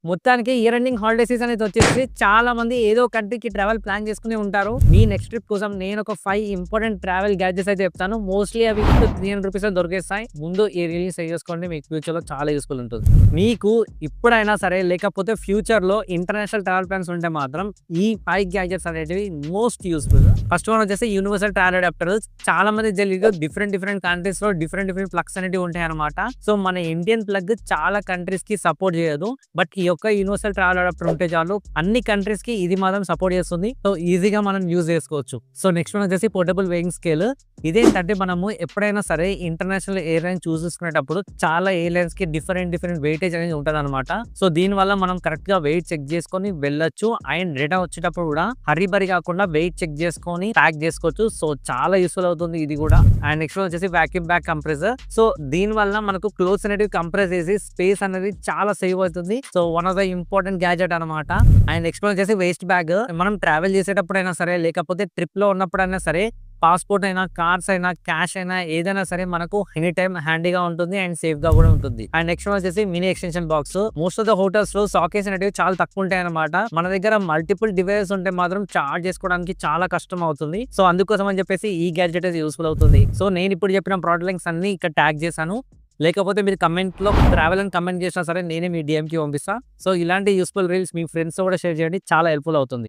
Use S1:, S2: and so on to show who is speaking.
S1: మొత్తానికి year ending holiday season అయితే వచ్చేసి చాలా మంది ఏదో కంట్రీకి ట్రావెల్ ప్లాన్ చేసుకుని ఉంటారు. మీ నెక్స్ట్ ట్రిప్ కోసం నేను ఒక 5 ఇంపార్టెంట్ ట్రావెల్ గ్యాడ్జెట్స్ అయితే చెప్తాను. మోస్ట్లీ అవి 300 రూపీస్ దొరికేస్తాయి. ముందు ఈ రిలీజ్ చేసుకోండి, మీకు ఫ్యూచర్ లో చాలా యూస్ఫుల్ ఉంటుంది. మీకు ఇప్పుడైనా సరే లేకపోతే ఫ్యూచర్ లో ఇంటర్నేషనల్ ట్రావెల్ ప్లాన్స్ ఉంటే మాత్రం ఈ 5 గ్యాడ్జెట్స్ అనేటివి మోస్ట్ యూస్ఫుల్. ఫస్ట్ వన్ వచ్చేసి యూనివర్సల్ ట్రావెల్ అడాప్టర్. చాలా మంది తెలియదు డిఫరెంట్ కంట్రీస్ లో డిఫరెంట్ ప్లగ్స్ అనేవి ఉంటాయి అనమాట. సో మన ఇండియన్ ప్లగ్ చాలా కంట్రీస్ కి సపోర్ట్ చేయదు. బట్ ఈ యొక్క యూనివర్సల్ ట్రావెల్ అడాప్టర్ ఉంటే చాలు అన్ని కంట్రీస్ కి ఇది మాత్రం సపోర్ట్ చేస్తుంది. సో ఈజీగా మనం యూజ్ చేసుకోవచ్చు. సో నెక్స్ట్ వన్ వచ్చేసి పోర్టబుల్ వెయింగ్ స్కేల్. ఇదేంటంటే మనము ఎప్పుడైనా సరే ఇంటర్నేషనల్ ఎయిర్లైన్స్ చూస్ చేసుకునేటప్పుడు చాలా ఎయిర్లైన్స్ కి డిఫరెంట్ వెయిటేజ్ అనేది ఉంటుంది అనమాట. సో దీని వల్ల మనం కరెక్ట్ గా వెయిట్ చెక్ చేసుకొని వెళ్ళొచ్చు. అండ్ రిటర్న్ వచ్చేటప్పుడు కూడా హరిబరి కాకుండా వెయిట్ చెక్ చేసుకొని ప్యాక్ చేసుకోవచ్చు. సో చాలా యూస్ఫుల్ అవుతుంది ఇది కూడా. అండ్ నెక్స్ట్ వచ్చేసి వాక్యూమ్ బ్యాగ్ కంప్రెసర్. సో దీని వల్ల మనకు క్లోత్స్ అనేవి కంప్రెస్ చేసి స్పేస్ అనేది చాలా సేవ్ అవుతుంది. So one of the important gadget అనమాట. అండ్ నెక్స్ట్ వచ్చేసి వేస్ట్ బ్యాగ్. మనం ట్రావెల్ చేసేటప్పుడైనా సరే లేకపోతే ట్రిప్ లో ఉన్నప్పుడైనా సరే పాస్పోర్ట్ అయినా, కార్స్ అయినా, క్యాష్ అయినా ఏదైనా సరే మనకు ఎనీ టైం హ్యాండీగా ఉంటుంది అండ్ సేఫ్ గా కూడా ఉంటుంది. అండ్ నెక్స్ట్ వచ్చేసి mini extension box. Most of the hotels లో సాకేస్ అనేవి చాలా తక్కువ ఉంటాయి అనమాట. మన దగ్గర మల్టిపుల్ డివైసెస్ ఉంటే మాత్రం చార్జ్ చేసుకోవడానికి చాలా కష్టం అవుతుంది. సో అందుకోసం అని చెప్పేసి ఈ గ్యాడ్జెట్ అయితే యూస్ఫుల్ అవుతుంది. సో నేను ఇప్పుడు చెప్పిన ప్రోడక్ట్ లింక్స్ అన్ని ఇక్కడ ట్యాగ్ చేశాను. లేకపోతే మీరు కమెంట్ లో ట్రావెల్ అని కమెంట్ చేసినా సరే నేనే మీ DM కి పంపిస్తా. సో ఇలాంటి యూస్ఫుల్ రీల్స్ మీ ఫ్రెండ్స్ కూడా షేర్ చేయండి, చాలా హెల్ప్ఫుల్ అవుతుంది.